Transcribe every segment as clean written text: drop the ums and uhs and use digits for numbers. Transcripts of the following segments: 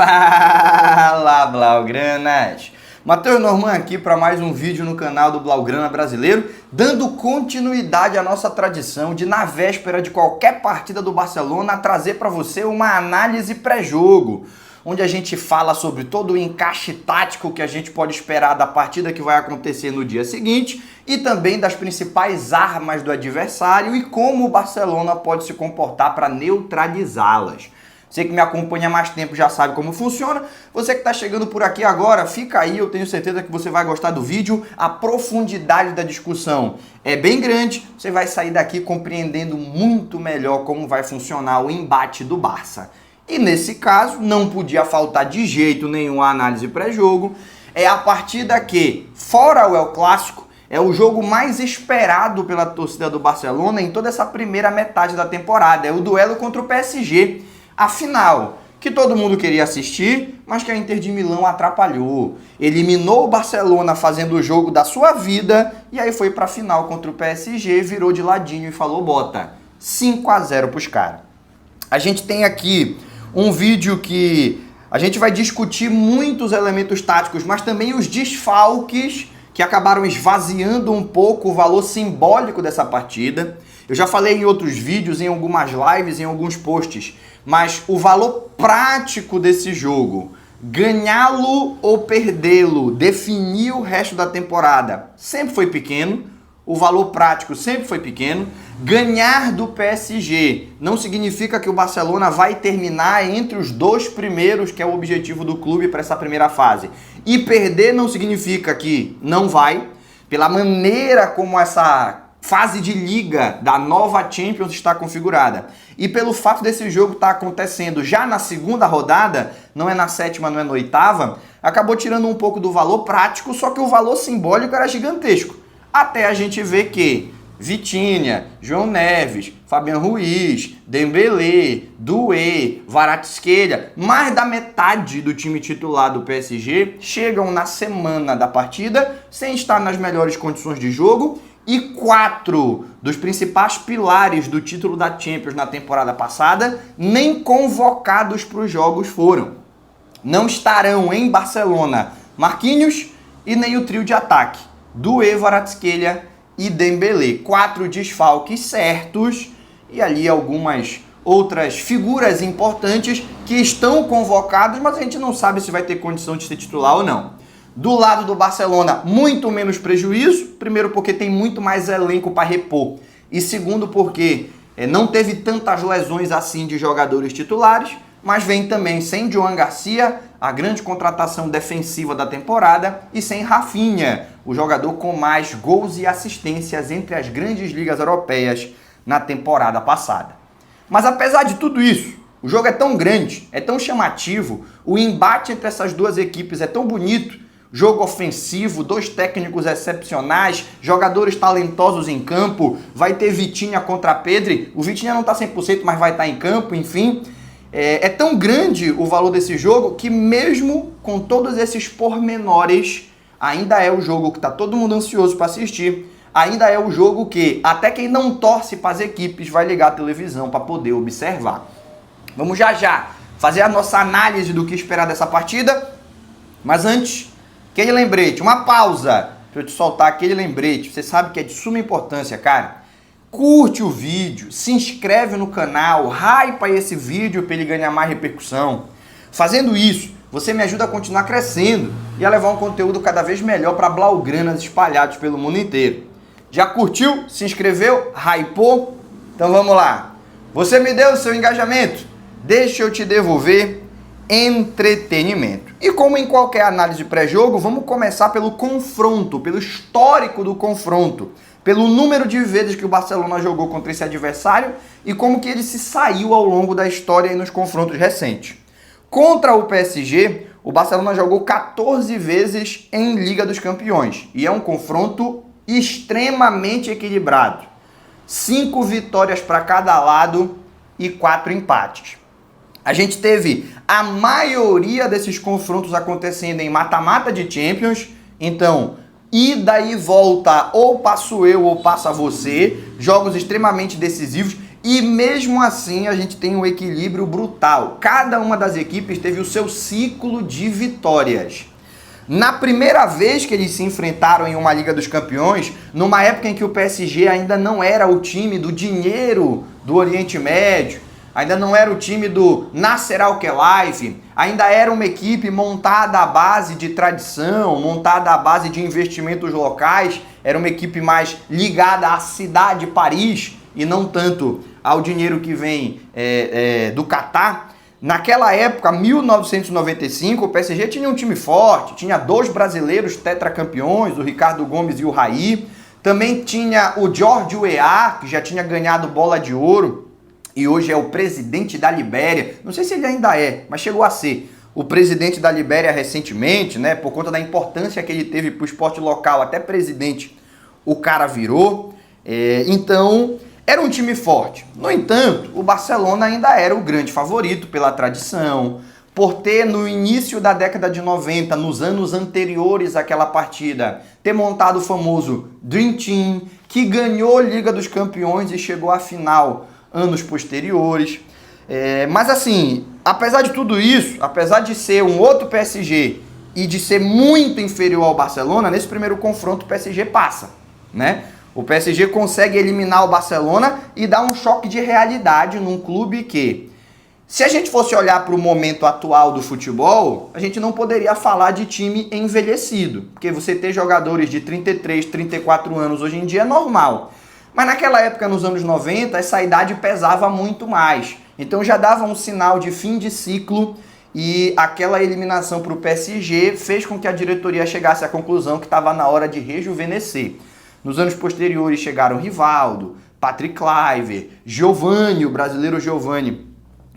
Fala, Blaugranas! Matheus Norman aqui para mais um vídeo no canal do Blaugrana Brasileiro, dando continuidade à nossa tradição de, na véspera de qualquer partida do Barcelona, trazer para você uma análise pré-jogo, onde a gente fala sobre todo o encaixe tático que a gente pode esperar da partida que vai acontecer no dia seguinte e também das principais armas do adversário e como o Barcelona pode se comportar para neutralizá-las. Você que me acompanha há mais tempo já sabe como funciona. Você que está chegando por aqui agora, fica aí, eu tenho certeza que você vai gostar do vídeo. A profundidade da discussão é bem grande. Você vai sair daqui compreendendo muito melhor como vai funcionar o embate do Barça. E nesse caso, não podia faltar de jeito nenhum a análise pré-jogo. É a partida que, fora o El Clássico, é o jogo mais esperado pela torcida do Barcelona em toda essa primeira metade da temporada. É o duelo contra o PSG. A final, que todo mundo queria assistir, mas que a Inter de Milão atrapalhou. Eliminou o Barcelona fazendo o jogo da sua vida e aí foi para a final contra o PSG, virou de ladinho e falou, bota 5-0 pros caras. A gente tem aqui um vídeo que a gente vai discutir muitos elementos táticos, mas também os desfalques que acabaram esvaziando um pouco o valor simbólico dessa partida. Eu já falei em outros vídeos, em algumas lives, em alguns posts, mas o valor prático desse jogo, ganhá-lo ou perdê-lo, definir o resto da temporada, sempre foi pequeno. O valor prático sempre foi pequeno. Ganhar do PSG não significa que o Barcelona vai terminar entre os dois primeiros, que é o objetivo do clube para essa primeira fase. E perder não significa que não vai, pela maneira como essa fase de liga da nova Champions está configurada. E pelo fato desse jogo estar acontecendo já na segunda rodada, não é na sétima, não é na oitava, acabou tirando um pouco do valor prático, só que o valor simbólico era gigantesco. Até a gente ver que Vitinha, João Neves, Fabian Ruiz, Dembélé, Doué, Kvaratskhelia, mais da metade do time titular do PSG chegam na semana da partida sem estar nas melhores condições de jogo. E 4 dos principais pilares do título da Champions na temporada passada nem convocados para os jogos foram. Não estarão em Barcelona Marquinhos e nem o trio de ataque, Doué, Kvaratskhelia e Dembélé. 4 desfalques certos e ali algumas outras figuras importantes que estão convocadas, mas a gente não sabe se vai ter condição de ser titular ou não. Do lado do Barcelona, muito menos prejuízo. Primeiro porque tem muito mais elenco para repor. E segundo porque não teve tantas lesões assim de jogadores titulares. Mas vem também sem Joan Garcia, a grande contratação defensiva da temporada. E sem Rafinha, o jogador com mais gols e assistências entre as grandes ligas europeias na temporada passada. Mas apesar de tudo isso, o jogo é tão grande, é tão chamativo. O embate entre essas duas equipes é tão bonito. Jogo ofensivo, 2 técnicos excepcionais, jogadores talentosos em campo, vai ter Vitinha contra Pedri, o Vitinha não está 100%, mas vai estar em campo, enfim. É tão grande o valor desse jogo que mesmo com todos esses pormenores, ainda é o jogo que está todo mundo ansioso para assistir, ainda é o jogo que até quem não torce para as equipes vai ligar a televisão para poder observar. Vamos já fazer a nossa análise do que esperar dessa partida, mas antes, aquele lembrete, uma pausa para eu te soltar aquele lembrete. Você sabe que é de suma importância, cara. Curte o vídeo, se inscreve no canal, hypa esse vídeo para ele ganhar mais repercussão. Fazendo isso, você me ajuda a continuar crescendo e a levar um conteúdo cada vez melhor para blaugranas espalhados pelo mundo inteiro. Já curtiu? Se inscreveu? Hypou? Então vamos lá. Você me deu o seu engajamento? Deixa eu te devolver entretenimento. E como em qualquer análise pré-jogo, vamos começar pelo confronto, pelo histórico do confronto, pelo número de vezes que o Barcelona jogou contra esse adversário e como que ele se saiu ao longo da história e nos confrontos recentes. Contra o PSG, o Barcelona jogou 14 vezes em Liga dos Campeões e é um confronto extremamente equilibrado. 5 vitórias para cada lado e 4 empates. A gente teve a maioria desses confrontos acontecendo em mata-mata de Champions, então ida e volta, ou passo eu ou passa você, jogos extremamente decisivos, E mesmo assim a gente tem um equilíbrio brutal. Cada uma das equipes teve o seu ciclo de vitórias. Na primeira vez que eles se enfrentaram em uma Liga dos Campeões, numa época em que o PSG ainda não era o time do dinheiro do Oriente Médio, ainda não era o time do Nasser Al-Khelaifi, ainda era uma equipe montada à base de tradição, montada à base de investimentos locais, era uma equipe mais ligada à cidade de Paris e não tanto ao dinheiro que vem do Catar. Naquela época, 1995, o PSG tinha um time forte, tinha 2 brasileiros tetracampeões, o Ricardo Gomes e o Raí. Também tinha o George Weah, que já tinha ganhado bola de ouro e hoje é o presidente da Libéria. Não sei se ele ainda é, mas chegou a ser o presidente da Libéria recentemente, né? Por conta da importância que ele teve para o esporte local, até presidente o cara virou. Então, era um time forte. No entanto, o Barcelona ainda era o grande favorito pela tradição, por ter no início da década de 90, nos anos anteriores àquela partida, ter montado o famoso Dream Team, que ganhou Liga dos Campeões e chegou à final anos posteriores. Mas assim, apesar de tudo isso, apesar de ser um outro PSG e de ser muito inferior ao Barcelona, nesse primeiro confronto o PSG passa, né? O PSG consegue eliminar o Barcelona e dar um choque de realidade num clube que, se a gente fosse olhar para o momento atual do futebol, a gente não poderia falar de time envelhecido, porque você ter jogadores de 33, 34 anos hoje em dia é normal. Mas naquela época, nos anos 90, essa idade pesava muito mais. Então já dava um sinal de fim de ciclo e aquela eliminação para o PSG fez com que a diretoria chegasse à conclusão que estava na hora de rejuvenescer. Nos anos posteriores chegaram Rivaldo, Patrick Kluivert, Giovani, o brasileiro Giovani,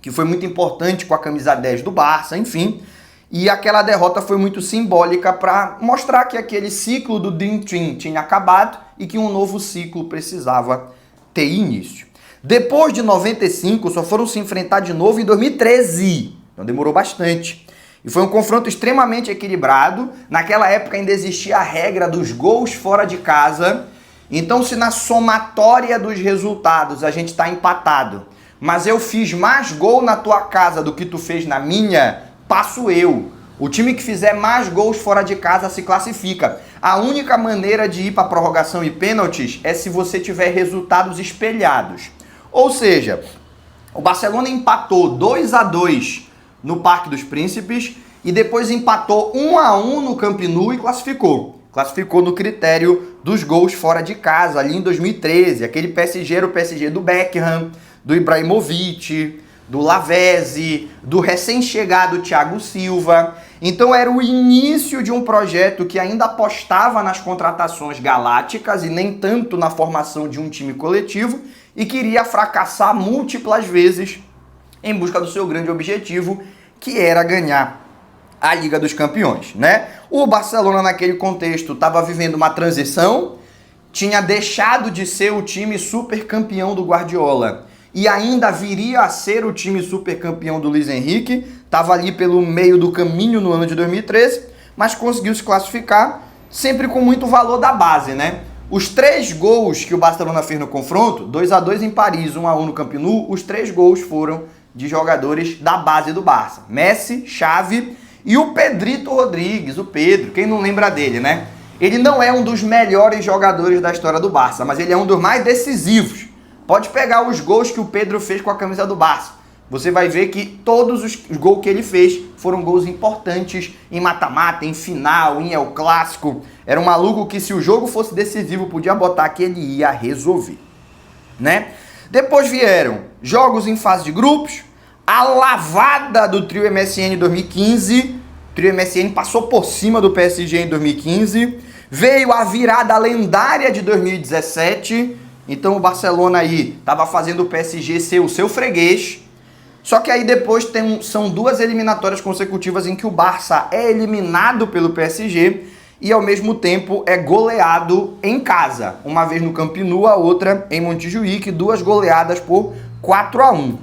que foi muito importante com a camisa 10 do Barça, enfim. E aquela derrota foi muito simbólica para mostrar que aquele ciclo do Dream Team tinha acabado e que um novo ciclo precisava ter início. Depois de 95, só foram se enfrentar de novo em 2013, então demorou bastante. E foi um confronto extremamente equilibrado. Naquela época ainda existia a regra dos gols fora de casa. Então, se na somatória dos resultados a gente está empatado, mas eu fiz mais gol na tua casa do que tu fez na minha, passo eu. O time que fizer mais gols fora de casa se classifica. A única maneira de ir para prorrogação e pênaltis é se você tiver resultados espelhados. Ou seja, o Barcelona empatou 2-2 no Parque dos Príncipes e depois empatou 1-1 no Camp Nou e classificou. Classificou no critério dos gols fora de casa, ali em 2013. Aquele PSG era o PSG do Beckham, do Ibrahimovic, do Lavezzi, do recém-chegado Thiago Silva. Então era o início de um projeto que ainda apostava nas contratações galácticas e nem tanto na formação de um time coletivo e queria fracassar múltiplas vezes em busca do seu grande objetivo, que era ganhar a Liga dos Campeões, né? O Barcelona naquele contexto estava vivendo uma transição, tinha deixado de ser o time super campeão do Guardiola e ainda viria a ser o time super campeão do Luis Henrique, estava ali pelo meio do caminho no ano de 2013, mas conseguiu se classificar sempre com muito valor da base, né? Os 3 gols que o Barcelona fez no confronto, 2-2 em Paris, 1-1 no Camp Nou, os 3 gols foram de jogadores da base do Barça. Messi, Xavi e o Pedrito Rodrigues, o Pedro, quem não lembra dele, né? Ele não é um dos melhores jogadores da história do Barça, mas ele é um dos mais decisivos. Pode pegar os gols que o Pedro fez com a camisa do Barça. Você vai ver que todos os gols que ele fez foram gols importantes em mata-mata, em final, em El Clássico. Era um maluco que, se o jogo fosse decisivo, podia botar que ele ia resolver, né? Depois vieram jogos em fase de grupos, a lavada do trio MSN em 2015, o trio MSN passou por cima do PSG em 2015, veio a virada lendária de 2017, então o Barcelona aí estava fazendo o PSG ser o seu freguês, só que aí depois são 2 eliminatórias consecutivas em que o Barça é eliminado pelo PSG e ao mesmo tempo é goleado em casa. Uma vez no Camp Nou, a outra em Montjuïc, 2 goleadas por 4-1.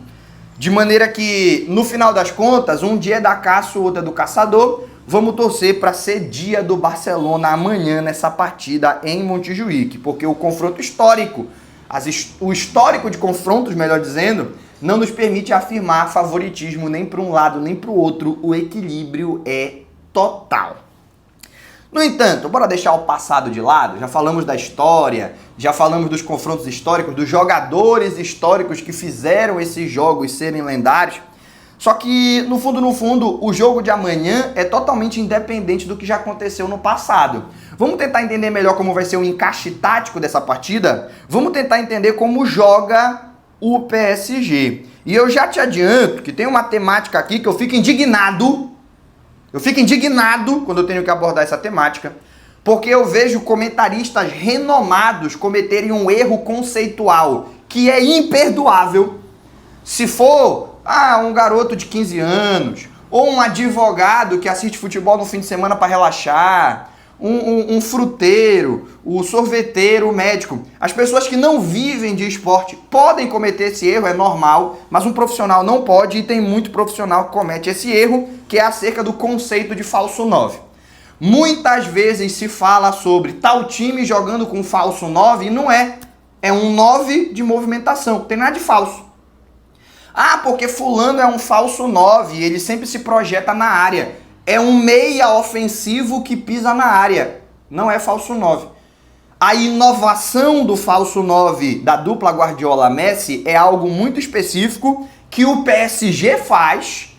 De maneira que, no final das contas, um dia é da caça, o outro é do caçador. Vamos torcer para ser dia do Barcelona amanhã nessa partida em Montjuïc, porque o confronto histórico o histórico de confrontos, melhor dizendo, não nos permite afirmar favoritismo nem para um lado nem para o outro. O equilíbrio é total. No entanto, bora deixar o passado de lado. Já falamos da história, já falamos dos confrontos históricos, dos jogadores históricos que fizeram esses jogos serem lendários. Só que, no fundo, o jogo de amanhã é totalmente independente do que já aconteceu no passado. Vamos tentar entender melhor como vai ser o encaixe tático dessa partida? Vamos tentar entender como joga o PSG. E eu já te adianto que tem uma temática aqui que eu fico indignado. Eu fico indignado quando eu tenho que abordar essa temática, porque eu vejo comentaristas renomados cometerem um erro conceitual que é imperdoável. Se for um garoto de 15 anos, ou um advogado que assiste futebol no fim de semana para relaxar, um fruteiro, o sorveteiro, o médico. As pessoas que não vivem de esporte podem cometer esse erro, é normal, mas um profissional não pode, e tem muito profissional que comete esse erro, que é acerca do conceito de falso 9. Muitas vezes se fala sobre tal time jogando com falso 9 e não é. É um 9 de movimentação, não tem nada de falso. Porque fulano é um falso 9, ele sempre se projeta na área. É um meia ofensivo que pisa na área, não é falso 9. A inovação do falso 9 da dupla Guardiola-Messi é algo muito específico que o PSG faz,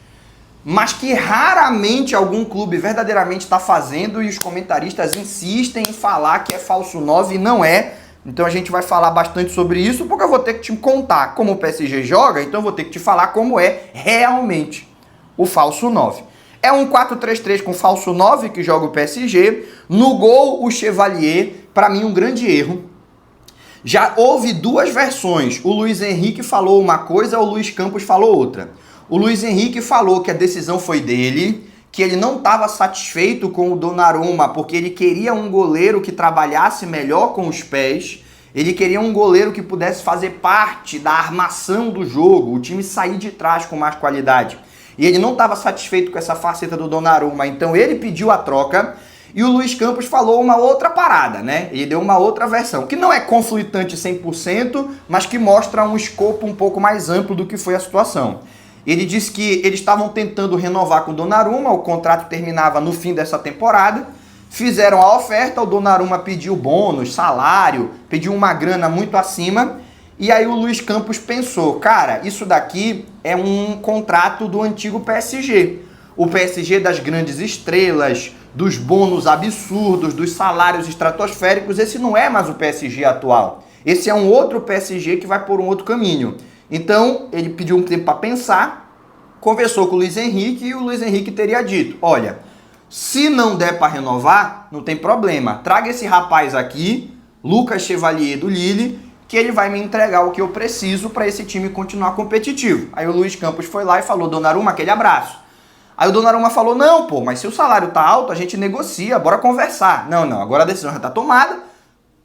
mas que raramente algum clube verdadeiramente está fazendo, e os comentaristas insistem em falar que é falso 9 e não é. Então a gente vai falar bastante sobre isso, porque eu vou ter que te contar como o PSG joga, então eu vou ter que te falar como é realmente o falso 9. É um 4-3-3 com falso 9 que joga o PSG. No gol, o Chevalier, para mim um grande erro. Já houve duas versões. O Luiz Henrique falou uma coisa, o Luiz Campos falou outra. O Luiz Henrique falou que a decisão foi dele, que ele não estava satisfeito com o Donnarumma, porque ele queria um goleiro que trabalhasse melhor com os pés, ele queria um goleiro que pudesse fazer parte da armação do jogo, o time sair de trás com mais qualidade. E ele não estava satisfeito com essa faceta do Donnarumma, então ele pediu a troca, e o Luiz Campos falou uma outra parada, né? Ele deu uma outra versão, que não é conflitante 100%, mas que mostra um escopo um pouco mais amplo do que foi a situação. Ele disse que eles estavam tentando renovar com o Donnarumma, o contrato terminava no fim dessa temporada, fizeram a oferta, o Donnarumma pediu bônus, salário, pediu uma grana muito acima, e aí o Luiz Campos pensou, cara, isso daqui é um contrato do antigo PSG. O PSG das grandes estrelas, dos bônus absurdos, dos salários estratosféricos, esse não é mais o PSG atual. Esse é um outro PSG que vai por um outro caminho. Então, ele pediu um tempo para pensar, conversou com o Luiz Henrique e o Luiz Henrique teria dito, olha, se não der para renovar, não tem problema, traga esse rapaz aqui, Lucas Chevalier do Lille, que ele vai me entregar o que eu preciso para esse time continuar competitivo. Aí o Luiz Campos foi lá e falou, Donnarumma, aquele abraço. Aí o Donnarumma falou, não, pô, mas se o salário tá alto, a gente negocia, bora conversar. Não, agora a decisão já tá tomada,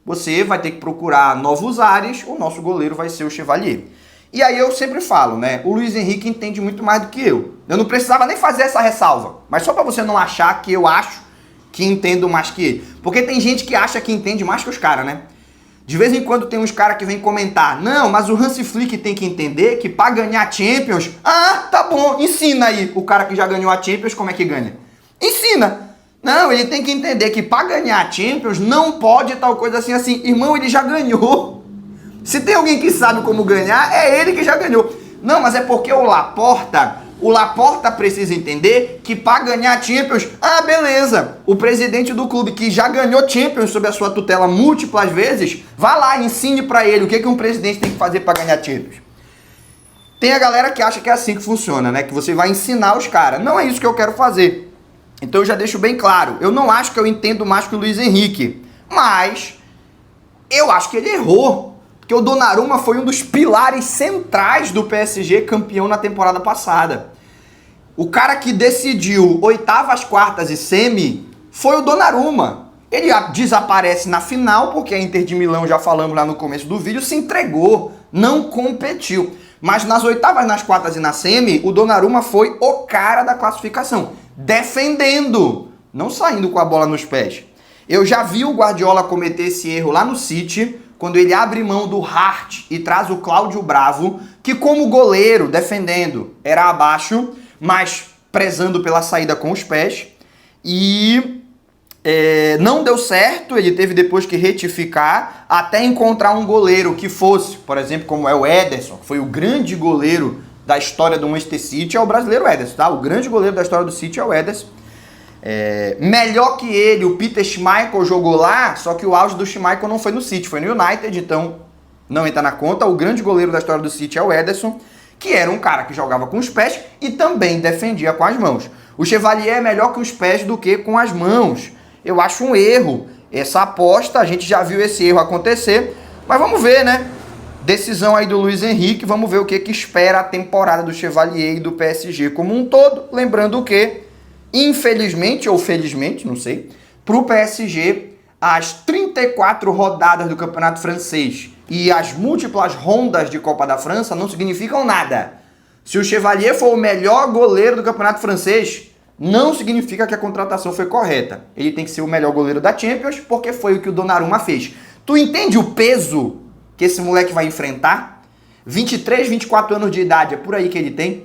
você vai ter que procurar novos ares, o nosso goleiro vai ser o Chevalier. E aí eu sempre falo, né, o Luiz Henrique entende muito mais do que eu. Eu não precisava nem fazer essa ressalva, mas só para você não achar que eu acho que entendo mais que ele. Porque tem gente que acha que entende mais que os caras, né? De vez em quando tem uns caras que vêm comentar, não, mas o Hansi Flick tem que entender que para ganhar Champions, tá bom, ensina aí o cara que já ganhou a Champions como é que ganha. Ensina. Não, ele tem que entender que para ganhar a Champions não pode tal coisa assim, assim. Irmão, ele já ganhou. Se tem alguém que sabe como ganhar, é ele que já ganhou. Não, mas é porque o Laporta precisa entender que para ganhar Champions, beleza, o presidente do clube que já ganhou Champions sob a sua tutela múltiplas vezes, vá lá e ensine para ele o que um presidente tem que fazer para ganhar Champions. Tem a galera que acha que é assim que funciona, né? Que você vai ensinar os caras. Não é isso que eu quero fazer. Então eu já deixo bem claro, eu não acho que eu entendo mais que o Luiz Henrique, mas eu acho que ele errou. Porque o Donnarumma foi um dos pilares centrais do PSG campeão na temporada passada. O cara que decidiu oitavas, quartas e semi foi o Donnarumma. Ele desaparece na final, porque a Inter de Milão, já falamos lá no começo do vídeo, se entregou, não competiu. Mas nas oitavas, nas quartas e na semi, o Donnarumma foi o cara da classificação, defendendo, não saindo com a bola nos pés. Eu já vi o Guardiola cometer esse erro lá no City, quando ele abre mão do Hart e traz o Cláudio Bravo, que como goleiro, defendendo, era abaixo, mas prezando pela saída com os pés. E não deu certo, ele teve depois que retificar, até encontrar um goleiro que fosse, por exemplo, como é o Ederson, que foi o grande goleiro da história do Manchester City, é o brasileiro Ederson, tá? O grande goleiro da história do City é o Ederson. Melhor que ele, o Peter Schmeichel jogou lá, só que o auge do Schmeichel não foi no City, foi no United, então não entra na conta. O grande goleiro da história do City é o Ederson, que era um cara que jogava com os pés e também defendia com as mãos. O Chevalier é melhor com os pés do que com as mãos. Eu acho um erro essa aposta, a gente já viu esse erro acontecer, mas vamos ver, né? Decisão aí do Luiz Henrique, vamos ver o que espera a temporada do Chevalier e do PSG como um todo. Lembrando que, infelizmente ou felizmente, não sei, para o PSG, as 34 rodadas do Campeonato Francês e as múltiplas rondas de Copa da França não significam nada. Se o Chevalier for o melhor goleiro do Campeonato Francês, não significa que a contratação foi correta. Ele tem que ser o melhor goleiro da Champions, porque foi o que o Donnarumma fez. Tu entende o peso que esse moleque vai enfrentar? 23, 24 anos de idade, é por aí que ele tem.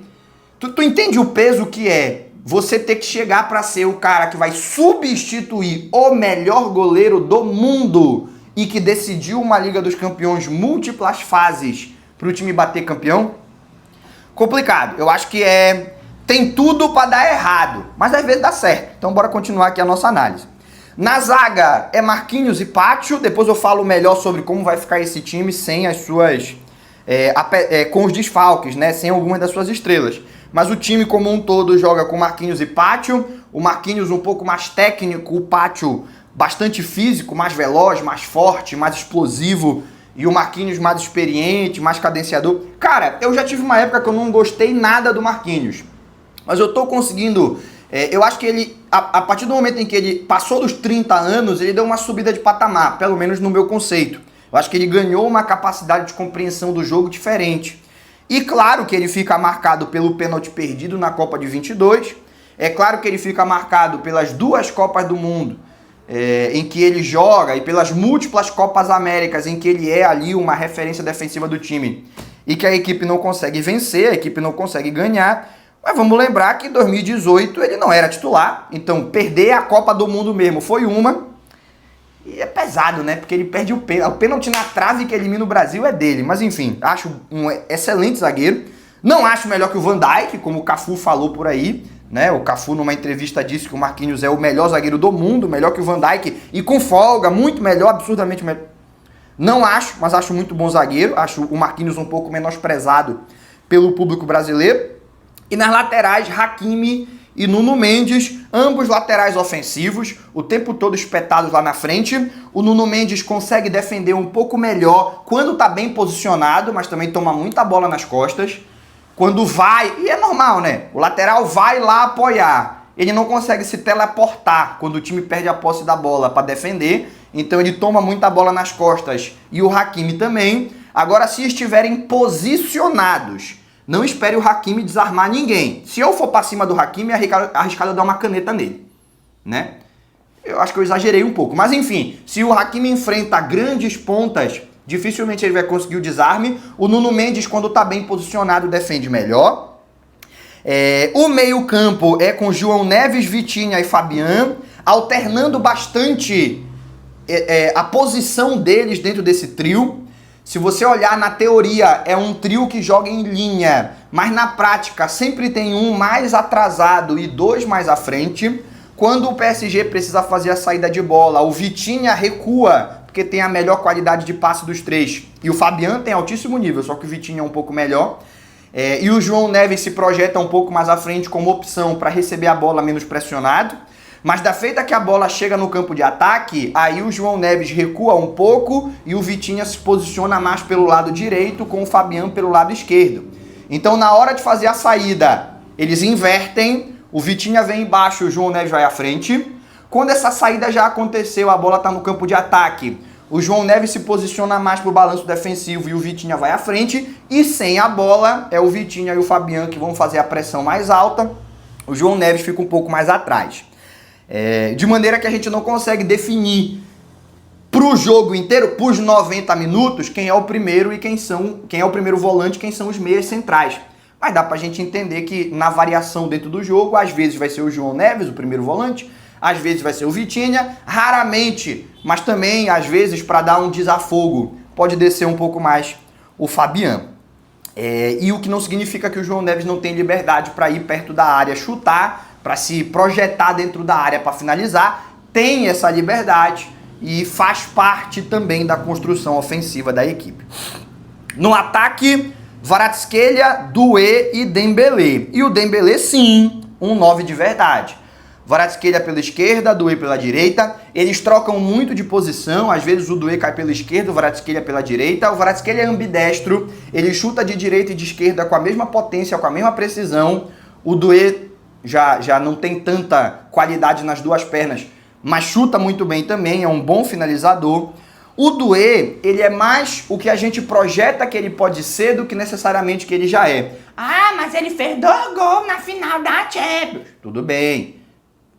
Tu entende o peso que é você ter que chegar para ser o cara que vai substituir o melhor goleiro do mundo e que decidiu uma Liga dos Campeões múltiplas fases para o time bater campeão? Complicado. Eu acho que tem tudo para dar errado, mas às vezes dá certo. Então bora continuar aqui a nossa análise. Na zaga é Marquinhos e Pacho. Depois eu falo melhor sobre como vai ficar esse time sem as suas com os desfalques, né? Sem algumas das suas estrelas. Mas o time como um todo joga com Marquinhos e Pacho. O Marquinhos um pouco mais técnico, o Pacho bastante físico, mais veloz, mais forte, mais explosivo. E o Marquinhos mais experiente, mais cadenciador. Cara, eu já tive uma época que eu não gostei nada do Marquinhos. Mas eu tô conseguindo... eu acho que ele, a partir do momento em que ele passou dos 30 anos, ele deu uma subida de patamar, pelo menos no meu conceito. Eu acho que ele ganhou uma capacidade de compreensão do jogo diferente. E claro que ele fica marcado pelo pênalti perdido na Copa de 22. É claro que ele fica marcado pelas 2 Copas do Mundo em que ele joga e pelas múltiplas Copas Américas em que ele é ali uma referência defensiva do time e que a equipe não consegue vencer, a equipe não consegue ganhar. Mas vamos lembrar que em 2018 ele não era titular, então perder a Copa do Mundo mesmo foi uma. E é pesado, né? Porque ele perde o pênalti na trave que elimina o Brasil é dele. Mas enfim, acho um excelente zagueiro. Não acho melhor que o Van Dijk, como o Cafu falou por aí, né? O Cafu numa entrevista disse que o Marquinhos é o melhor zagueiro do mundo, melhor que o Van Dijk e com folga, muito melhor, absurdamente melhor. Não acho, mas acho muito bom zagueiro. Acho o Marquinhos um pouco menosprezado pelo público brasileiro. E nas laterais, Hakimi e Nuno Mendes, ambos laterais ofensivos, o tempo todo espetados lá na frente. O Nuno Mendes consegue defender um pouco melhor quando tá bem posicionado, mas também toma muita bola nas costas. Quando vai, e é normal, né? O lateral vai lá apoiar. Ele não consegue se teleportar quando o time perde a posse da bola para defender. Então ele toma muita bola nas costas. E o Hakimi também. Agora, se estiverem posicionados, não espere o Hakimi desarmar ninguém. Se eu for para cima do Hakimi, arriscado eu dar uma caneta nele, né? Eu acho que eu exagerei um pouco. Mas enfim, se o Hakimi enfrenta grandes pontas, dificilmente ele vai conseguir o desarme. O Nuno Mendes, quando está bem posicionado, defende melhor. O meio-campo é com João Neves, Vitinha e Fabian, alternando bastante a posição deles dentro desse trio. Se você olhar na teoria, é um trio que joga em linha, mas na prática sempre tem um mais atrasado e 2 mais à frente. Quando o PSG precisa fazer a saída de bola, o Vitinha recua, porque tem a melhor qualidade de passe dos 3. E o Fabian tem altíssimo nível, só que o Vitinha é um pouco melhor. E o João Neves se projeta um pouco mais à frente como opção para receber a bola menos pressionado. Mas da feita que a bola chega no campo de ataque, aí o João Neves recua um pouco e o Vitinha se posiciona mais pelo lado direito com o Fabian pelo lado esquerdo. Então na hora de fazer a saída, eles invertem, o Vitinha vem embaixo, o João Neves vai à frente. Quando essa saída já aconteceu, a bola está no campo de ataque, o João Neves se posiciona mais para o balanço defensivo e o Vitinha vai à frente. E sem a bola, é o Vitinha e o Fabian que vão fazer a pressão mais alta. O João Neves fica um pouco mais atrás. De maneira que a gente não consegue definir para pro jogo inteiro, pros 90 minutos, quem é o primeiro e quem é o primeiro volante, quem são os meias centrais. Mas dá pra gente entender que na variação dentro do jogo, às vezes vai ser o João Neves, o primeiro volante, às vezes vai ser o Vitinha, raramente, mas também às vezes para dar um desafogo, pode descer um pouco mais o Fabian. E o que não significa que o João Neves não tem liberdade para ir perto da área chutar, para se projetar dentro da área para finalizar, tem essa liberdade e faz parte também da construção ofensiva da equipe. No ataque, Kvaratskhelia, Doué e Dembélé. E o Dembélé, sim, um 9 de verdade. Kvaratskhelia pela esquerda, Doué pela direita. Eles trocam muito de posição, às vezes o Doué cai pela esquerda, o Kvaratskhelia pela direita. O Kvaratskhelia é ambidestro, ele chuta de direita e de esquerda com a mesma potência, com a mesma precisão. O Doué já não tem tanta qualidade nas duas pernas, mas chuta muito bem também, é um bom finalizador. O Doué, ele é mais o que a gente projeta que ele pode ser do que necessariamente que ele já é. Ah, mas ele fez 2 gols na final da Champions. Tudo bem,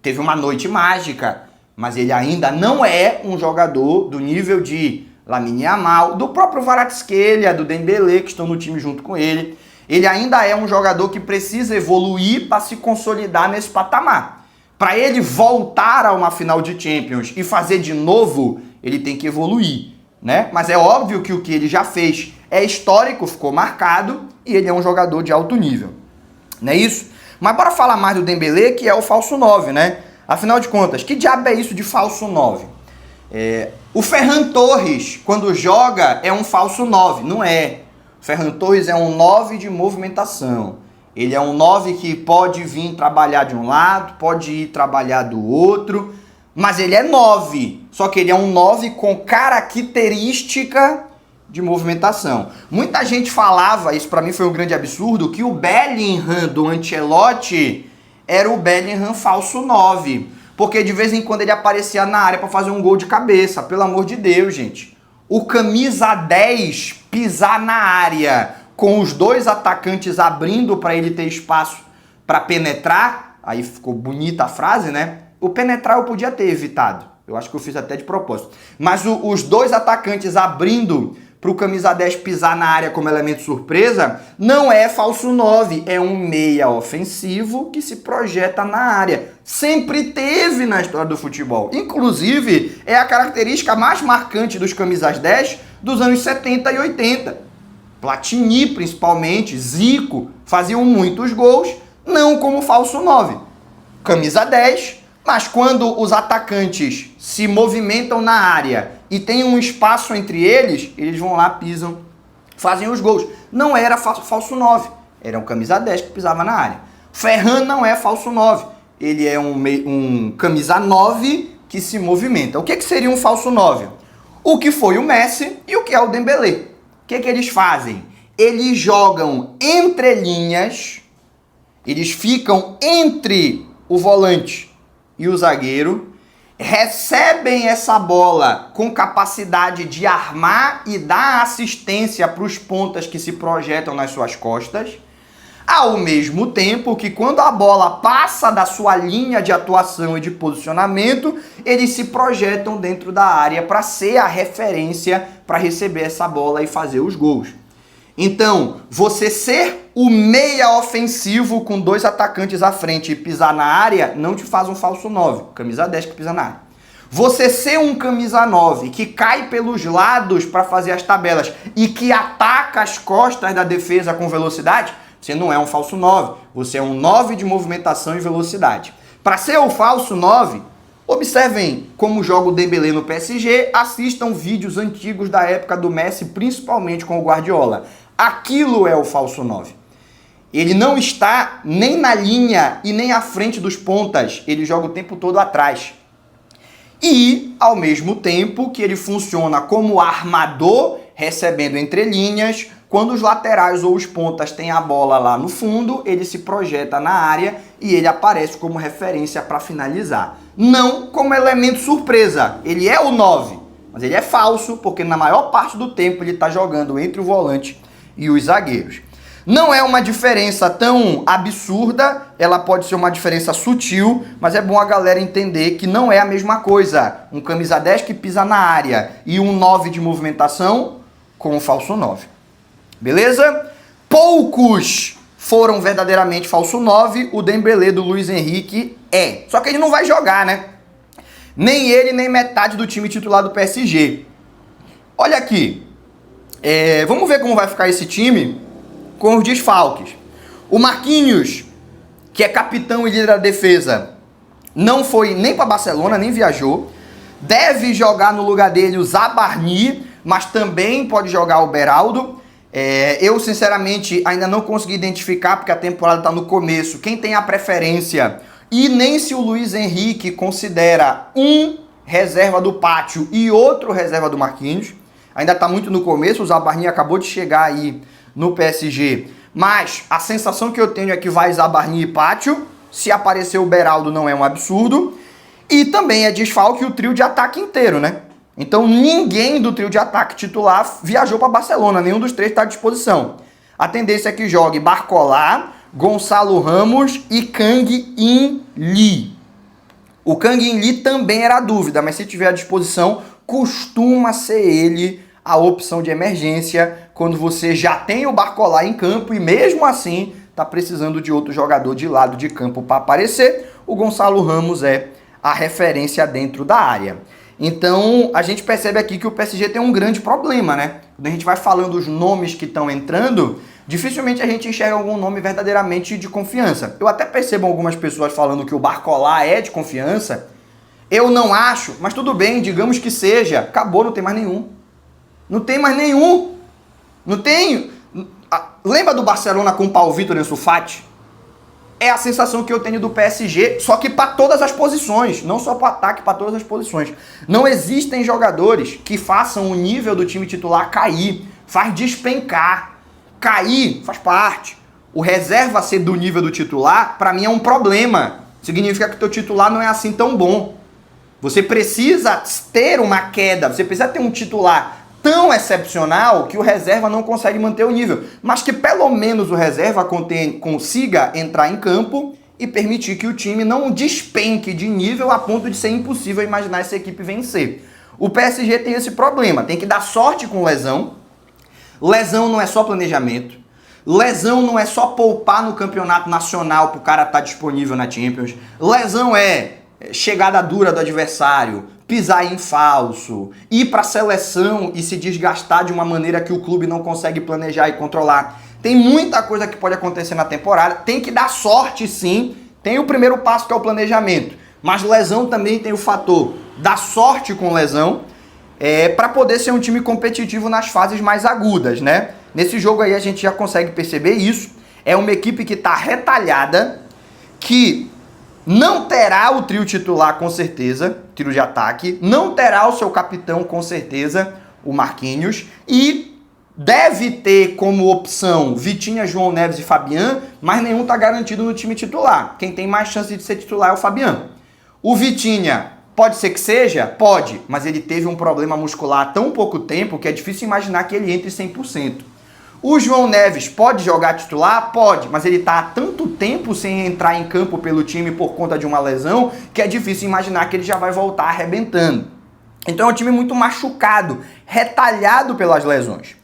teve uma noite mágica, mas ele ainda não é um jogador do nível de Lamine Yamal, do próprio Kvaratskhelia, do Dembélé, que estão no time junto com ele. Ele ainda é um jogador que precisa evoluir para se consolidar nesse patamar. Para ele voltar a uma final de Champions e fazer de novo, ele tem que evoluir, né? Mas é óbvio que o que ele já fez é histórico, ficou marcado, e ele é um jogador de alto nível. Não é isso? Mas bora falar mais do Dembélé, que é o falso 9, né? Afinal de contas, que diabo é isso de falso 9? O Ferran Torres, quando joga, é um falso 9, não é. O Ferran Torres é um 9 de movimentação. Ele é um 9 que pode vir trabalhar de um lado, pode ir trabalhar do outro, mas ele é 9. Só que ele é um 9 com característica de movimentação. Muita gente falava, isso pra mim foi um grande absurdo, que o Bellingham do Ancelotti era o Bellingham falso 9. Porque de vez em quando ele aparecia na área pra fazer um gol de cabeça. Pelo amor de Deus, gente. O camisa 10 pisar na área com os 2 atacantes abrindo para ele ter espaço para penetrar, aí ficou bonita a frase, né? O penetrar eu podia ter evitado, eu acho que eu fiz até de propósito. Mas os 2 atacantes abrindo para o camisa 10 pisar na área como elemento surpresa, não é falso 9, é um meia ofensivo que se projeta na área. Sempre teve na história do futebol. Inclusive, é a característica mais marcante dos camisas 10 dos anos 70 e 80. Platini, principalmente, Zico, faziam muitos gols, não como falso 9. Camisa 10, mas quando os atacantes se movimentam na área e tem um espaço entre eles, eles vão lá, pisam, fazem os gols. Não era falso 9, era um camisa 10 que pisava na área. Ferran não é falso 9, ele é um camisa 9 que se movimenta. O que seria um falso 9? O que foi o Messi e o que é o Dembélé. O que eles fazem? Eles jogam entre linhas, eles ficam entre o volante e o zagueiro, recebem essa bola com capacidade de armar e dar assistência para os pontas que se projetam nas suas costas, ao mesmo tempo que quando a bola passa da sua linha de atuação e de posicionamento, eles se projetam dentro da área para ser a referência para receber essa bola e fazer os gols. Então, você ser o meia ofensivo com 2 atacantes à frente e pisar na área não te faz um falso 9, camisa 10 que pisa na área. Você ser um camisa 9 que cai pelos lados para fazer as tabelas e que ataca as costas da defesa com velocidade, você não é um falso 9, você é um 9 de movimentação e velocidade. Para ser o falso 9, observem como joga o Dembélé no PSG, assistam vídeos antigos da época do Messi, principalmente com o Guardiola. Aquilo é o falso 9. Ele não está nem na linha e nem à frente dos pontas, ele joga o tempo todo atrás. E, ao mesmo tempo que ele funciona como armador, recebendo entre linhas, quando os laterais ou os pontas têm a bola lá no fundo, ele se projeta na área e ele aparece como referência para finalizar. Não como elemento surpresa, ele é o 9, mas ele é falso porque na maior parte do tempo ele está jogando entre o volante e os zagueiros. Não é uma diferença tão absurda, ela pode ser uma diferença sutil, mas é bom a galera entender que não é a mesma coisa. Um camisa 10 que pisa na área e um 9 de movimentação com um falso 9. Beleza? Poucos foram verdadeiramente falso 9, o Dembélé do Luiz Henrique é. Só que ele não vai jogar, né? Nem ele, nem metade do time titular do PSG. Olha aqui. Vamos ver como vai ficar esse time com os desfalques. O Marquinhos, que é capitão e líder da defesa, não foi nem para Barcelona, nem viajou. Deve jogar no lugar dele o Zabarni, mas também pode jogar o Beraldo. Eu, sinceramente, ainda não consegui identificar, porque a temporada está no começo, quem tem a preferência. E nem se o Luiz Henrique considera um reserva do Pátio e outro reserva do Marquinhos. Ainda está muito no começo, o Zabarni acabou de chegar aí no PSG. Mas a sensação que eu tenho é que vai Zabarni e Pátio. Se aparecer o Beraldo não é um absurdo. E também é desfalque o trio de ataque inteiro, né? Então ninguém do trio de ataque titular viajou para Barcelona, nenhum dos três está à disposição. A tendência é que jogue Barcola, Gonçalo Ramos e Kang In Lee. O Kang In Lee também era dúvida, mas se tiver à disposição, costuma ser ele a opção de emergência quando você já tem o Barcola em campo e mesmo assim está precisando de outro jogador de lado de campo para aparecer. O Gonçalo Ramos é a referência dentro da área. Então, a gente percebe aqui que o PSG tem um grande problema, né? Quando a gente vai falando os nomes que estão entrando, dificilmente a gente enxerga algum nome verdadeiramente de confiança. Eu até percebo algumas pessoas falando que o Barcola é de confiança. Eu não acho, mas tudo bem, digamos que seja. Acabou, não tem mais nenhum. Não tem mais nenhum. Não tem. Lembra do Barcelona com o Paulo Vitor e Ansu Fati? É a sensação que eu tenho do PSG, só que para todas as posições, não só para ataque, para todas as posições. Não existem jogadores que façam o nível do time titular cair, faz despencar. Cair faz parte. O reserva ser do nível do titular, para mim é um problema. Significa que o teu titular não é assim tão bom. Você precisa ter uma queda, você precisa ter um titular tão excepcional que o reserva não consegue manter o nível, mas que pelo menos o reserva consiga entrar em campo e permitir que o time não despenque de nível a ponto de ser impossível imaginar essa equipe vencer. O PSG tem esse problema, tem que dar sorte com lesão. Lesão não é só planejamento. Lesão não é só poupar no campeonato nacional para o cara estar disponível na Champions. Lesão é chegada dura do adversário, pisar em falso, ir para a seleção e se desgastar de uma maneira que o clube não consegue planejar e controlar. Tem muita coisa que pode acontecer na temporada, tem que dar sorte sim, tem o primeiro passo que é o planejamento, mas lesão também tem o fator da sorte com lesão, para poder ser um time competitivo nas fases mais agudas, né? Nesse jogo aí a gente já consegue perceber isso, é uma equipe que está retalhada, que não terá o trio titular com certeza, trio de ataque, não terá o seu capitão com certeza, o Marquinhos, e deve ter como opção Vitinha, João Neves e Fabian, mas nenhum está garantido no time titular. Quem tem mais chance de ser titular é o Fabian. O Vitinha, pode ser que seja? Pode, mas ele teve um problema muscular há tão pouco tempo que é difícil imaginar que ele entre 100%. O João Neves pode jogar titular? Pode, mas ele está há tanto tempo sem entrar em campo pelo time por conta de uma lesão que é difícil imaginar que ele já vai voltar arrebentando. Então é um time muito machucado, retalhado pelas lesões.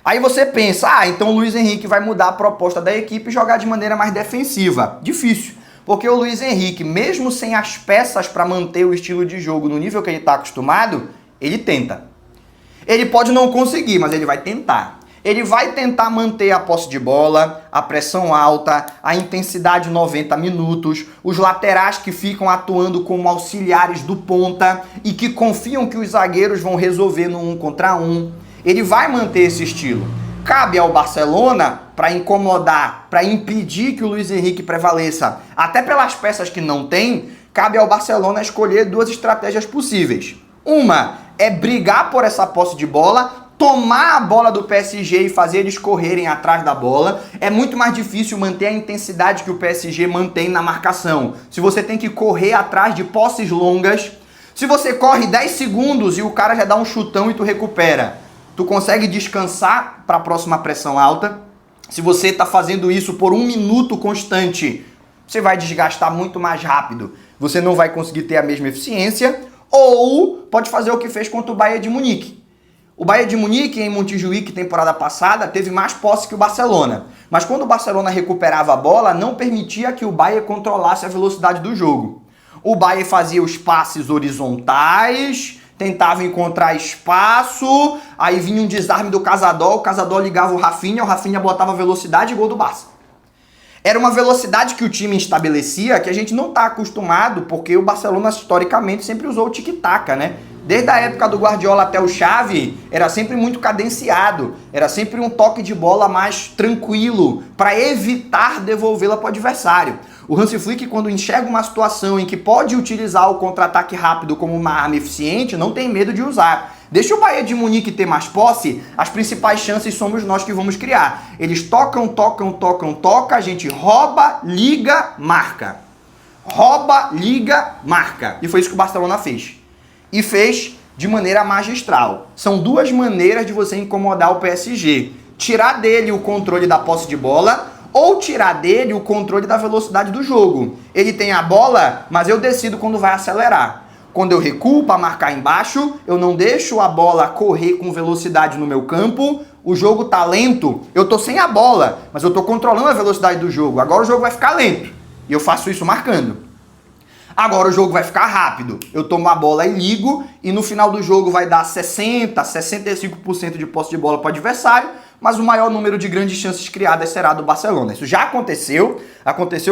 Aí você pensa, então o Luiz Henrique vai mudar a proposta da equipe e jogar de maneira mais defensiva. Difícil, porque o Luiz Henrique, mesmo sem as peças para manter o estilo de jogo no nível que ele está acostumado, ele tenta. Ele pode não conseguir, mas ele vai tentar. Ele vai tentar manter a posse de bola, a pressão alta, a intensidade 90 minutos, os laterais que ficam atuando como auxiliares do ponta e que confiam que os zagueiros vão resolver no 1 contra 1. Ele vai manter esse estilo. Cabe ao Barcelona, para incomodar, para impedir que o Luiz Henrique prevaleça, até pelas peças que não tem, cabe ao Barcelona escolher duas estratégias possíveis. Uma é brigar por essa posse de bola, tomar a bola do PSG e fazer eles correrem atrás da bola. É muito mais difícil manter a intensidade que o PSG mantém na marcação. Se você tem que correr atrás de posses longas, se você corre 10 segundos e o cara já dá um chutão e tu recupera, tu consegue descansar para a próxima pressão alta. Se você está fazendo isso por 1 minuto constante, você vai desgastar muito mais rápido. Você não vai conseguir ter a mesma eficiência. Ou pode fazer o que fez contra o Bayern de Munique. O Bayern de Munique, em Montjuïc, temporada passada, teve mais posse que o Barcelona. Mas quando o Barcelona recuperava a bola, não permitia que o Bayern controlasse a velocidade do jogo. O Bayern fazia os passes horizontais, tentava encontrar espaço, aí vinha um desarme do Cazador, o Cazador ligava o Rafinha botava velocidade e gol do Barça. Era uma velocidade que o time estabelecia que a gente não está acostumado, porque o Barcelona historicamente sempre usou o tic-tac, né? Desde a época do Guardiola até o Xavi, era sempre muito cadenciado, era sempre um toque de bola mais tranquilo, para evitar devolvê-la para o adversário. O Hansi Flick, quando enxerga uma situação em que pode utilizar o contra-ataque rápido como uma arma eficiente, não tem medo de usar. Deixa o Bayern de Munique ter mais posse, as principais chances somos nós que vamos criar. Eles tocam, a gente rouba, liga, marca. Rouba, liga, marca. E foi isso que o Barcelona fez. E fez de maneira magistral. São duas maneiras de você incomodar o PSG. Tirar dele o controle da posse de bola ou tirar dele o controle da velocidade do jogo. Ele tem a bola, mas eu decido quando vai acelerar. Quando eu recuo para marcar embaixo, eu não deixo a bola correr com velocidade no meu campo, o jogo tá lento, eu tô sem a bola, mas eu tô controlando a velocidade do jogo. Agora o jogo vai ficar lento, e eu faço isso marcando. Agora o jogo vai ficar rápido, eu tomo a bola e ligo, e no final do jogo vai dar 60%, 65% de posse de bola para o adversário, mas o maior número de grandes chances criadas será do Barcelona. Isso já aconteceu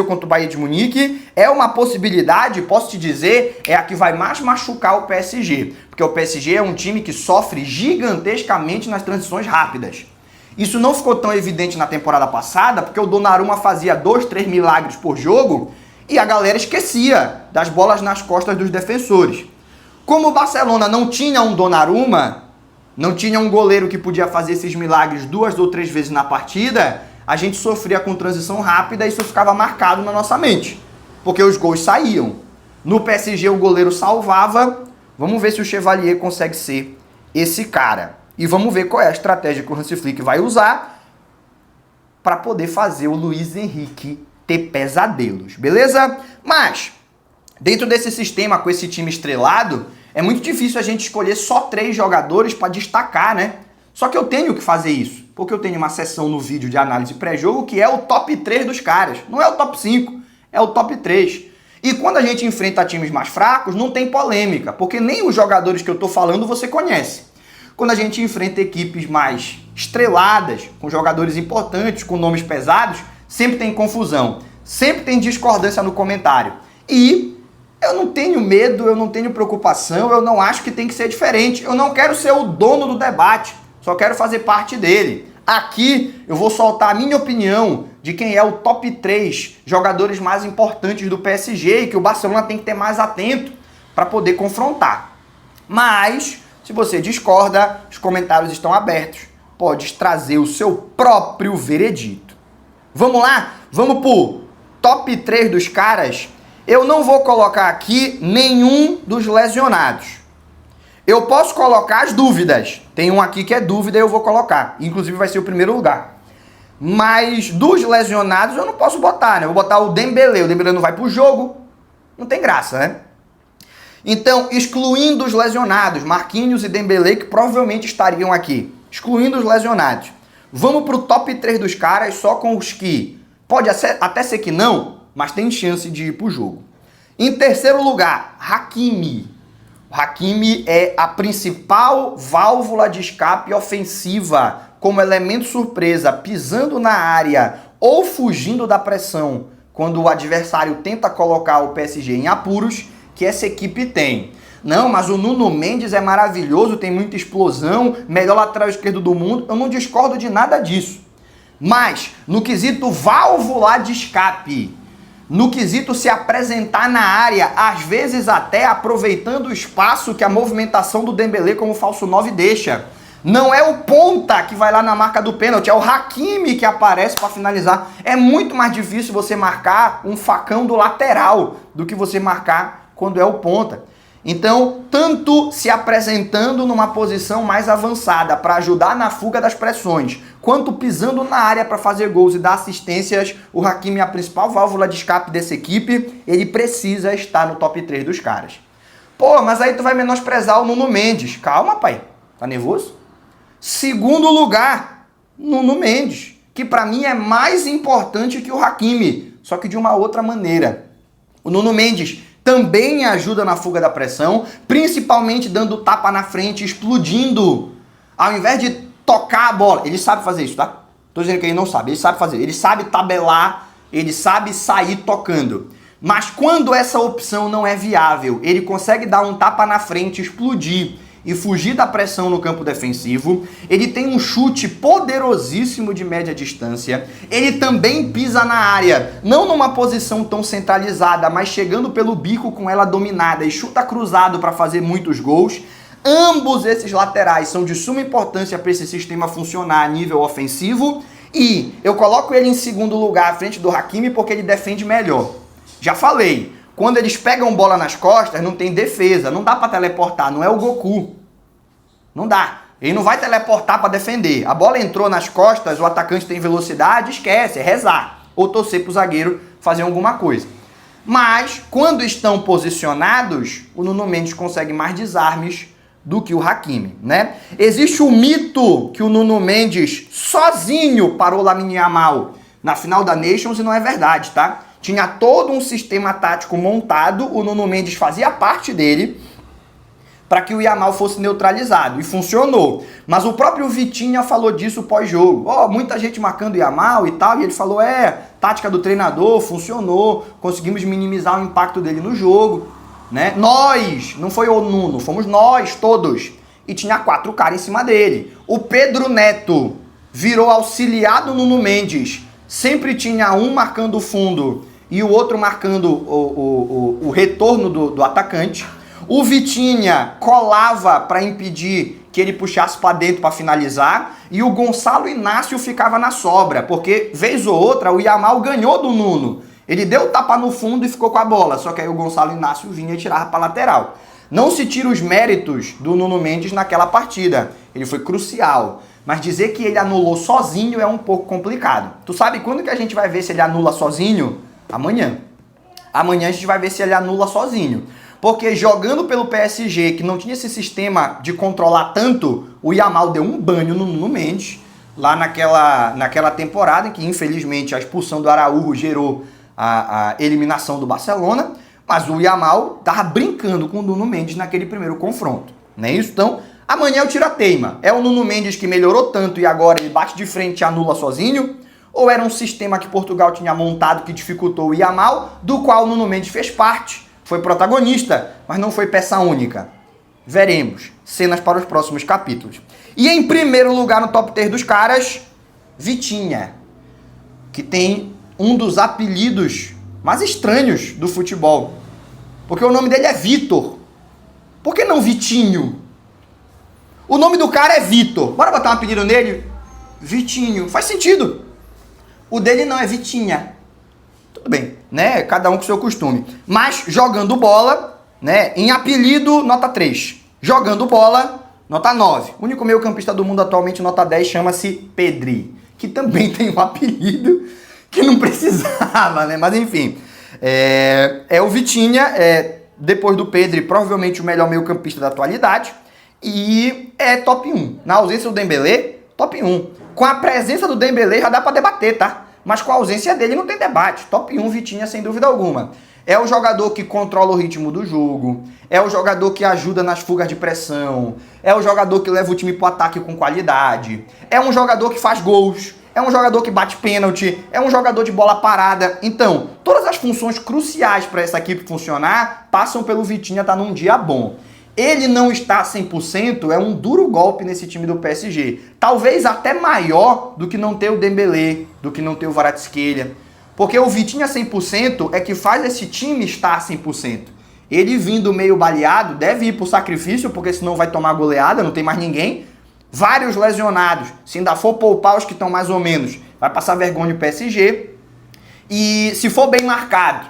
contra o Bayern de Munique, é uma possibilidade, posso te dizer, é a que vai mais machucar o PSG, porque o PSG é um time que sofre gigantescamente nas transições rápidas. Isso não ficou tão evidente na temporada passada, porque o Donnarumma fazia 2, 3 milagres por jogo, e a galera esquecia das bolas nas costas dos defensores. Como o Barcelona não tinha um Donnarumma, não tinha um goleiro que podia fazer esses milagres 2 ou 3 vezes na partida, a gente sofria com transição rápida e isso ficava marcado na nossa mente, porque os gols saíam. No PSG o goleiro salvava, vamos ver se o Chevalier consegue ser esse cara. E vamos ver qual é a estratégia que o Hansi Flick vai usar para poder fazer o Luiz Henrique ter pesadelos, beleza? Mas, dentro desse sistema, com esse time estrelado, é muito difícil a gente escolher só 3 jogadores para destacar, né? Só que eu tenho que fazer isso, porque eu tenho uma seção no vídeo de análise pré-jogo que é o top 3 dos caras. Não é o top 5, é o top 3. E quando a gente enfrenta times mais fracos, não tem polêmica, porque nem os jogadores que eu tô falando você conhece. Quando a gente enfrenta equipes mais estreladas, com jogadores importantes, com nomes pesados, sempre tem confusão, sempre tem discordância no comentário. E eu não tenho medo, eu não tenho preocupação, eu não acho que tem que ser diferente. Eu não quero ser o dono do debate, só quero fazer parte dele. Aqui eu vou soltar a minha opinião de quem é o top 3 jogadores mais importantes do PSG e que o Barcelona tem que ter mais atento para poder confrontar. Mas, se você discorda, os comentários estão abertos. Pode trazer o seu próprio veredito. Vamos lá? Vamos pro top 3 dos caras. Eu não vou colocar aqui nenhum dos lesionados. Eu posso colocar as dúvidas. Tem um aqui que é dúvida e eu vou colocar. Inclusive vai ser o primeiro lugar. Mas dos lesionados eu não posso botar, né? Eu vou botar o Dembélé. O Dembélé não vai pro jogo. Não tem graça, né? Então, excluindo os lesionados, Marquinhos e Dembélé, que provavelmente estariam aqui. Excluindo os lesionados. Vamos pro top 3 dos caras, só com os que pode até ser que não, mas tem chance de ir pro jogo. Em terceiro lugar, Hakimi. O Hakimi é a principal válvula de escape ofensiva, como elemento surpresa, pisando na área ou fugindo da pressão, quando o adversário tenta colocar o PSG em apuros, que essa equipe tem. Não, mas o Nuno Mendes é maravilhoso, tem muita explosão, melhor lateral esquerdo do mundo. Eu não discordo de nada disso. Mas, no quesito válvula de escape, no quesito se apresentar na área, às vezes até aproveitando o espaço que a movimentação do Dembélé como falso 9 deixa. Não é o ponta que vai lá na marca do pênalti, é o Hakimi que aparece para finalizar. É muito mais difícil você marcar um facão do lateral do que você marcar quando é o ponta. Então, tanto se apresentando numa posição mais avançada para ajudar na fuga das pressões, quanto pisando na área para fazer gols e dar assistências, o Hakimi é a principal válvula de escape dessa equipe, ele precisa estar no top 3 dos caras. Pô, mas aí tu vai menosprezar o Nuno Mendes. Calma, pai. Tá nervoso? Segundo lugar, Nuno Mendes, que para mim é mais importante que o Hakimi, só que de uma outra maneira. O Nuno Mendes também ajuda na fuga da pressão, principalmente dando tapa na frente, explodindo. Ao invés de tocar a bola, ele sabe fazer isso, tá? Tô dizendo que ele não sabe, ele sabe fazer. Ele sabe tabelar, ele sabe sair tocando. Mas quando essa opção não é viável, ele consegue dar um tapa na frente, explodir e fugir da pressão no campo defensivo. Ele tem um chute poderosíssimo de média distância. Ele também pisa na área, não numa posição tão centralizada, mas chegando pelo bico com ela dominada e chuta cruzado para fazer muitos gols. Ambos esses laterais são de suma importância para esse sistema funcionar a nível ofensivo. E eu coloco ele em segundo lugar à frente do Hakimi porque ele defende melhor. Já falei, quando eles pegam bola nas costas, não tem defesa, não dá para teleportar, não é o Goku. Não dá. Ele não vai teleportar para defender. A bola entrou nas costas, o atacante tem velocidade, esquece, é rezar. Ou torcer pro zagueiro fazer alguma coisa. Mas, quando estão posicionados, o Nuno Mendes consegue mais desarmes do que o Hakimi, né? Existe o mito que o Nuno Mendes sozinho parou o Lamine Yamal na final da Nations e não é verdade, tá? Tinha todo um sistema tático montado, o Nuno Mendes fazia parte dele para que o Yamal fosse neutralizado e funcionou. Mas o próprio Vitinha falou disso pós-jogo. Muita gente marcando o Yamal e tal, e ele falou, tática do treinador, funcionou, conseguimos minimizar o impacto dele no jogo, né? Nós, não foi o Nuno, fomos nós todos. E tinha 4 caras em cima dele. O Pedro Neto virou auxiliar do Nuno Mendes. Sempre tinha um marcando o fundo e o outro marcando o retorno do atacante. O Vitinha colava para impedir que ele puxasse para dentro para finalizar. E o Gonçalo Inácio ficava na sobra, porque vez ou outra o Yamal ganhou do Nuno. Ele deu o tapa no fundo e ficou com a bola, só que aí o Gonçalo Inácio vinha e tirava para lateral. Não se tira os méritos do Nuno Mendes naquela partida. Ele foi crucial. Mas dizer que ele anulou sozinho é um pouco complicado. Tu sabe quando que a gente vai ver se ele anula sozinho? Amanhã. Amanhã a gente vai ver se ele anula sozinho. Porque jogando pelo PSG, que não tinha esse sistema de controlar tanto, o Yamal deu um banho no Nuno Mendes, lá naquela temporada, em que infelizmente a expulsão do Araújo gerou a eliminação do Barcelona, mas o Yamal tava brincando com o Nuno Mendes naquele primeiro confronto. Não é isso? Então, amanhã é o tira-teima. É o Nuno Mendes que melhorou tanto e agora ele bate de frente e anula sozinho? Ou era um sistema que Portugal tinha montado que dificultou o Yamal, do qual o Nuno Mendes fez parte, foi protagonista, mas não foi peça única? Veremos. Cenas para os próximos capítulos. E em primeiro lugar no top 3 dos caras, Vitinha, que tem um dos apelidos mais estranhos do futebol. Porque o nome dele é Vitor. Por que não Vitinho? O nome do cara é Vitor. Bora botar um apelido nele? Vitinho. Faz sentido. O dele não é Vitinha. Tudo bem, né? Cada um com o seu costume. Mas jogando bola, né? Em apelido, nota 3. Jogando bola, nota 9. O único meio-campista do mundo atualmente, nota 10, chama-se Pedri. Que também tem um apelido que não precisava, né? Mas enfim. É o Vitinha, depois do Pedri, provavelmente o melhor meio-campista da atualidade. E é top 1. Na ausência do Dembélé, top 1. Com a presença do Dembélé já dá pra debater, tá? Mas com a ausência dele não tem debate. Top 1 Vitinha, sem dúvida alguma. É o jogador que controla o ritmo do jogo. É o jogador que ajuda nas fugas de pressão. É o jogador que leva o time pro ataque com qualidade. É um jogador que faz gols. É um jogador que bate pênalti. É um jogador de bola parada. Então, todas as funções cruciais para essa equipe funcionar passam pelo Vitinha estar num dia bom. Ele não está 100%, é um duro golpe nesse time do PSG. Talvez até maior do que não ter o Dembélé, do que não ter o Kvaratskhelia. Porque o Vitinha 100% é que faz esse time estar 100%. Ele vindo meio baleado, deve ir pro sacrifício, porque senão vai tomar goleada, não tem mais ninguém. Vários lesionados. Se ainda for poupar os que estão mais ou menos, vai passar vergonha o PSG. E se for bem marcado,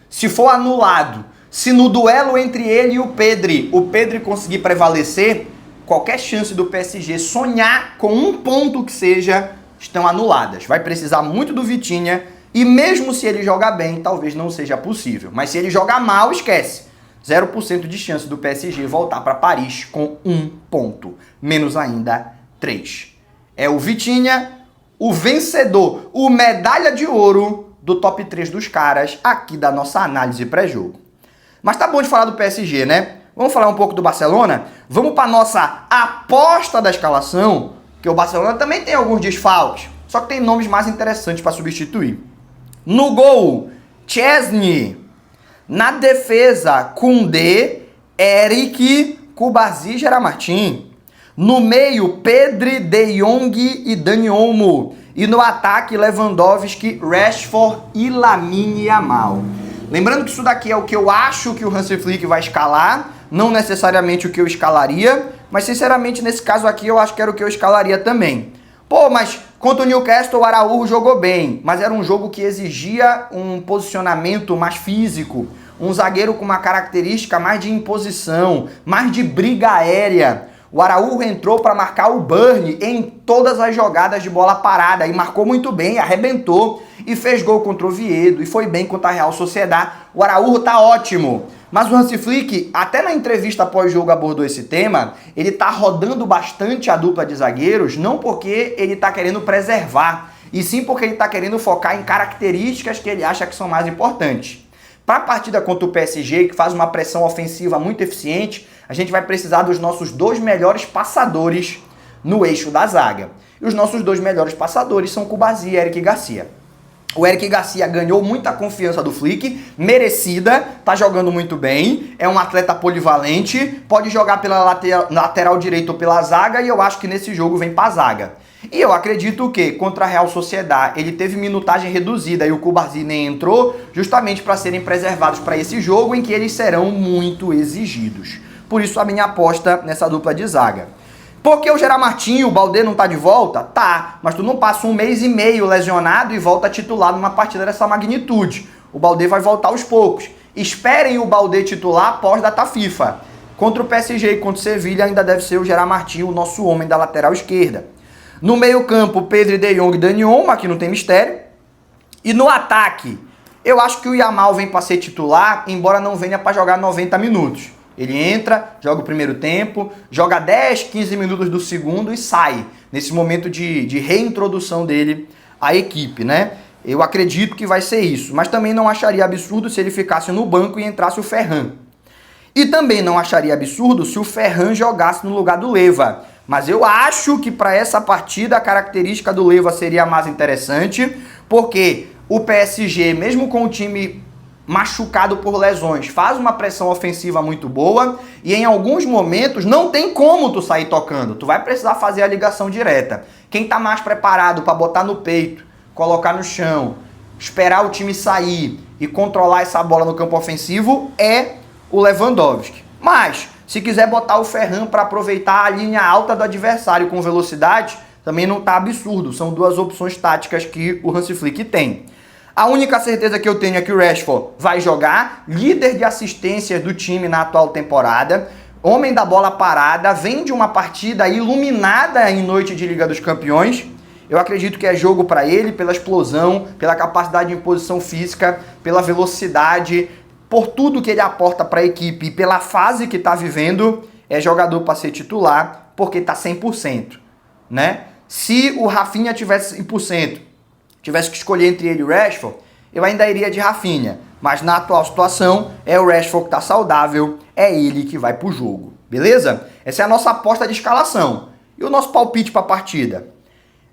se for anulado, Se no duelo entre ele e o Pedri conseguir prevalecer, qualquer chance do PSG sonhar com um ponto que seja, estão anuladas. Vai precisar muito do Vitinha e mesmo se ele jogar bem, talvez não seja possível. Mas se ele jogar mal, esquece. 0% de chance do PSG voltar para Paris com 1 ponto. Menos ainda 3. É o Vitinha, o vencedor, o medalha de ouro do top 3 dos caras aqui da nossa análise pré-jogo. Mas tá bom de falar do PSG, né? Vamos falar um pouco do Barcelona? Vamos para nossa aposta da escalação, que o Barcelona também tem alguns desfalques, só que tem nomes mais interessantes para substituir. No gol, Chesney. Na defesa, Koundé, Eric, Cubarsí e Gerard Martin. No meio, Pedri, De Jong e Dani Olmo. E no ataque, Lewandowski, Rashford e Lamine Yamal. Lembrando que isso daqui é o que eu acho que o Hansi Flick vai escalar, não necessariamente o que eu escalaria, mas sinceramente nesse caso aqui eu acho que era o que eu escalaria também. Pô, mas contra o Newcastle o Araújo jogou bem, mas era um jogo que exigia um posicionamento mais físico, um zagueiro com uma característica mais de imposição, mais de briga aérea. O Araújo entrou para marcar o Burn em todas as jogadas de bola parada e marcou muito bem, arrebentou e fez gol contra o Oviedo e foi bem contra a Real Sociedad. O Araújo tá ótimo. Mas o Hansi Flick, até na entrevista pós-jogo abordou esse tema, ele tá rodando bastante a dupla de zagueiros, não porque ele tá querendo preservar, e sim porque ele tá querendo focar em características que ele acha que são mais importantes. Para a partida contra o PSG, que faz uma pressão ofensiva muito eficiente, a gente vai precisar dos nossos 2 melhores passadores no eixo da zaga. E os nossos 2 melhores passadores são Cubarsí e Eric Garcia. O Eric Garcia ganhou muita confiança do Flick, merecida, tá jogando muito bem, é um atleta polivalente, pode jogar pela lateral direita ou pela zaga, e eu acho que nesse jogo vem pra zaga. E eu acredito que contra a Real Sociedad ele teve minutagem reduzida e o Cubarsí nem entrou, justamente para serem preservados para esse jogo em que eles serão muito exigidos. Por isso a minha aposta nessa dupla de zaga. Porque o Gerard Martin, o Baldé não tá de volta? Tá, mas tu não passa 1 mês e meio lesionado e volta titular numa partida dessa magnitude. O Baldé vai voltar aos poucos. Esperem o Baldé titular após data FIFA. Contra o PSG e contra o Sevilha ainda deve ser o Gerard Martin, o nosso homem da lateral esquerda. No meio campo, Pedri, De Jong e Dani Olmo, aqui não tem mistério. E no ataque, eu acho que o Yamal vem para ser titular, embora não venha para jogar 90 minutos. Ele entra, joga o primeiro tempo, joga 10, 15 minutos do segundo e sai. Nesse momento de reintrodução dele à equipe, né? Eu acredito que vai ser isso. Mas também não acharia absurdo se ele ficasse no banco e entrasse o Ferran. E também não acharia absurdo se o Ferran jogasse no lugar do Leva. Mas eu acho que para essa partida a característica do Leva seria mais interessante, porque o PSG, mesmo com o time machucado por lesões, faz uma pressão ofensiva muito boa e em alguns momentos não tem como tu sair tocando, tu vai precisar fazer a ligação direta. Quem tá mais preparado para botar no peito, colocar no chão, esperar o time sair e controlar essa bola no campo ofensivo é o Lewandowski. Mas se quiser botar o Ferran para aproveitar a linha alta do adversário com velocidade, também não tá absurdo, são 2 opções táticas que o Hansi Flick tem. A única certeza que eu tenho é que o Rashford vai jogar, líder de assistências do time na atual temporada, homem da bola parada, vem de uma partida iluminada em noite de Liga dos Campeões. Eu acredito que é jogo para ele, pela explosão, pela capacidade de imposição física, pela velocidade, por tudo que ele aporta para a equipe e pela fase que está vivendo, é jogador para ser titular, porque está 100%, né? Se o Rafinha tivesse 100%, tivesse que escolher entre ele e o Rashford, eu ainda iria de Rafinha. Mas na atual situação, é o Rashford que está saudável, é ele que vai pro jogo. Beleza? Essa é a nossa aposta de escalação. E o nosso palpite para a partida?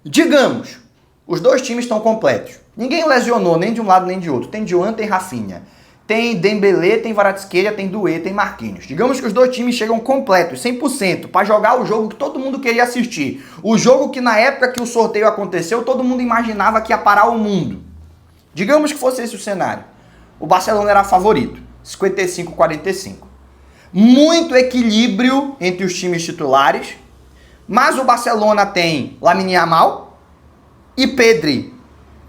Digamos, os 2 times estão completos. Ninguém lesionou nem de um lado nem de outro. Tem Dioan, tem Rafinha. Tem Dembélé, tem Kvaratskhelia, tem Doué, tem Marquinhos. Digamos que os 2 times chegam completos, 100%, para jogar o jogo que todo mundo queria assistir. O jogo que na época que o sorteio aconteceu, todo mundo imaginava que ia parar o mundo. Digamos que fosse esse o cenário. O Barcelona era favorito, 55-45. Muito equilíbrio entre os times titulares, mas o Barcelona tem Lamine Yamal e Pedri.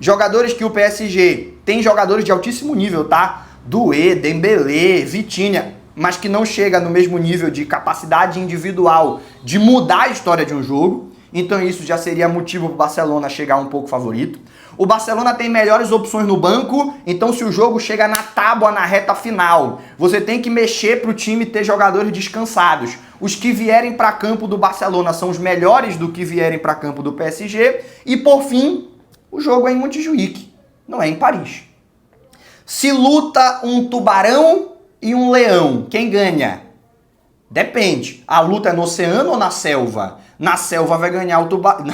Jogadores que o PSG tem jogadores de altíssimo nível, tá? Doué, Dembélé, Vitinha, mas que não chega no mesmo nível de capacidade individual de mudar a história de um jogo. Então isso já seria motivo para o Barcelona chegar um pouco favorito. O Barcelona tem melhores opções no banco, então se o jogo chega na tábua na reta final, você tem que mexer para o time ter jogadores descansados. Os que vierem para campo do Barcelona são os melhores do que vierem para campo do PSG. E por fim, o jogo é em Montjuïc, não é em Paris. Se luta um tubarão e um leão, quem ganha? Depende. A luta é no oceano ou na selva? Na selva vai ganhar o tubarão.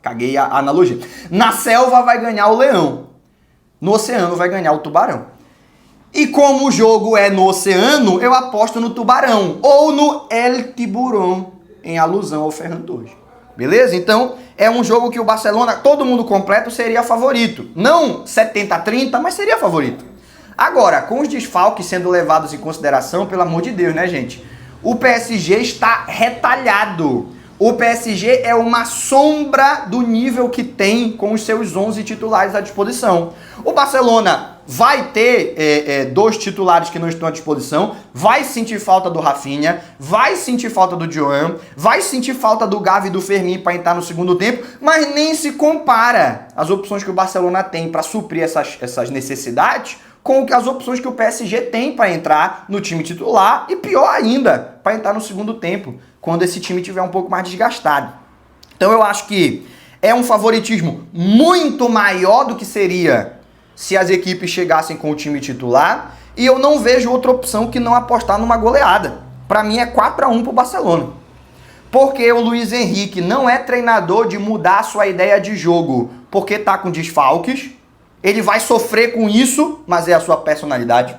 Caguei a analogia. Na selva vai ganhar o leão. No oceano vai ganhar o tubarão. E como o jogo é no oceano, eu aposto no tubarão. Ou no El Tiburón, em alusão ao Ferran Torres. Beleza? Então, é um jogo que o Barcelona, todo mundo completo, seria favorito. Não 70-30, mas seria favorito. Agora, com os desfalques sendo levados em consideração, pelo amor de Deus, né, gente? O PSG está retalhado. O PSG é uma sombra do nível que tem com os seus 11 titulares à disposição. O Barcelona vai ter dois titulares que não estão à disposição, vai sentir falta do Rafinha, vai sentir falta do João, vai sentir falta do Gavi e do Fermin para entrar no segundo tempo, mas nem se compara as opções que o Barcelona tem para suprir essas necessidades com as opções que o PSG tem para entrar no time titular e, pior ainda, para entrar no segundo tempo, quando esse time estiver um pouco mais desgastado. Então eu acho que é um favoritismo muito maior do que seria se as equipes chegassem com o time titular, e eu não vejo outra opção que não apostar numa goleada. Para mim é 4-1 para o Barcelona. Porque o Luiz Henrique não é treinador de mudar a sua ideia de jogo porque tá com desfalques. Ele vai sofrer com isso, mas é a sua personalidade.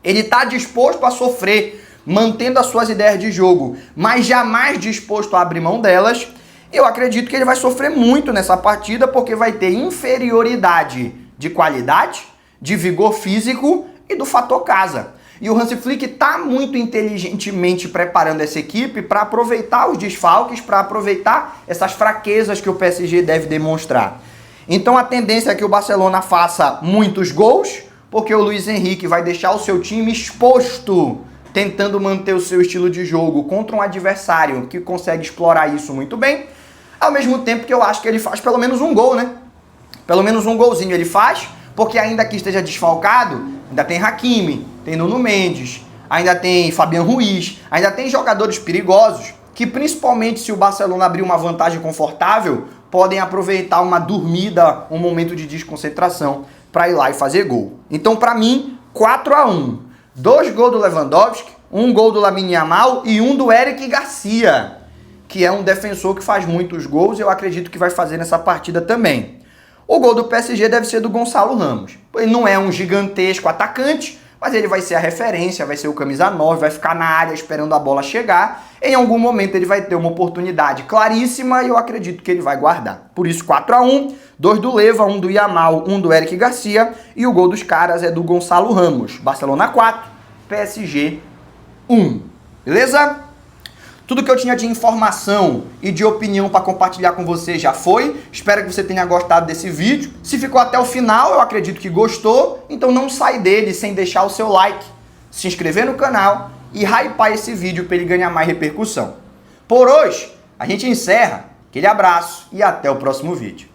Ele tá disposto a sofrer mantendo as suas ideias de jogo, mas jamais disposto a abrir mão delas. Eu acredito que ele vai sofrer muito nessa partida porque vai ter inferioridade de qualidade, de vigor físico e do fator casa. E o Hansi Flick está muito inteligentemente preparando essa equipe para aproveitar os desfalques, para aproveitar essas fraquezas que o PSG deve demonstrar. Então a tendência é que o Barcelona faça muitos gols, porque o Luiz Henrique vai deixar o seu time exposto, tentando manter o seu estilo de jogo contra um adversário que consegue explorar isso muito bem, ao mesmo tempo que eu acho que ele faz pelo menos um gol, né? Pelo menos um golzinho ele faz, porque ainda que esteja desfalcado, ainda tem Hakimi, tem Nuno Mendes, ainda tem Fabian Ruiz, ainda tem jogadores perigosos, que principalmente se o Barcelona abrir uma vantagem confortável, podem aproveitar uma dormida, um momento de desconcentração para ir lá e fazer gol. Então, para mim, 4-1. 2 gols do Lewandowski, 1 gol do Lamine Yamal e 1 do Eric Garcia, que é um defensor que faz muitos gols e eu acredito que vai fazer nessa partida também. O gol do PSG deve ser do Gonçalo Ramos. Ele não é um gigantesco atacante, mas ele vai ser a referência, vai ser o camisa 9, vai ficar na área esperando a bola chegar. Em algum momento ele vai ter uma oportunidade claríssima e eu acredito que ele vai guardar. Por isso 4-1, 2 do Leva, 1 do Yamal, 1 do Eric Garcia e o gol dos caras é do Gonçalo Ramos. Barcelona 4, PSG 1. Beleza? Tudo que eu tinha de informação e de opinião para compartilhar com você já foi. Espero que você tenha gostado desse vídeo. Se ficou até o final, eu acredito que gostou. Então não sai dele sem deixar o seu like, se inscrever no canal e hypar esse vídeo para ele ganhar mais repercussão. Por hoje, a gente encerra. Aquele abraço e até o próximo vídeo.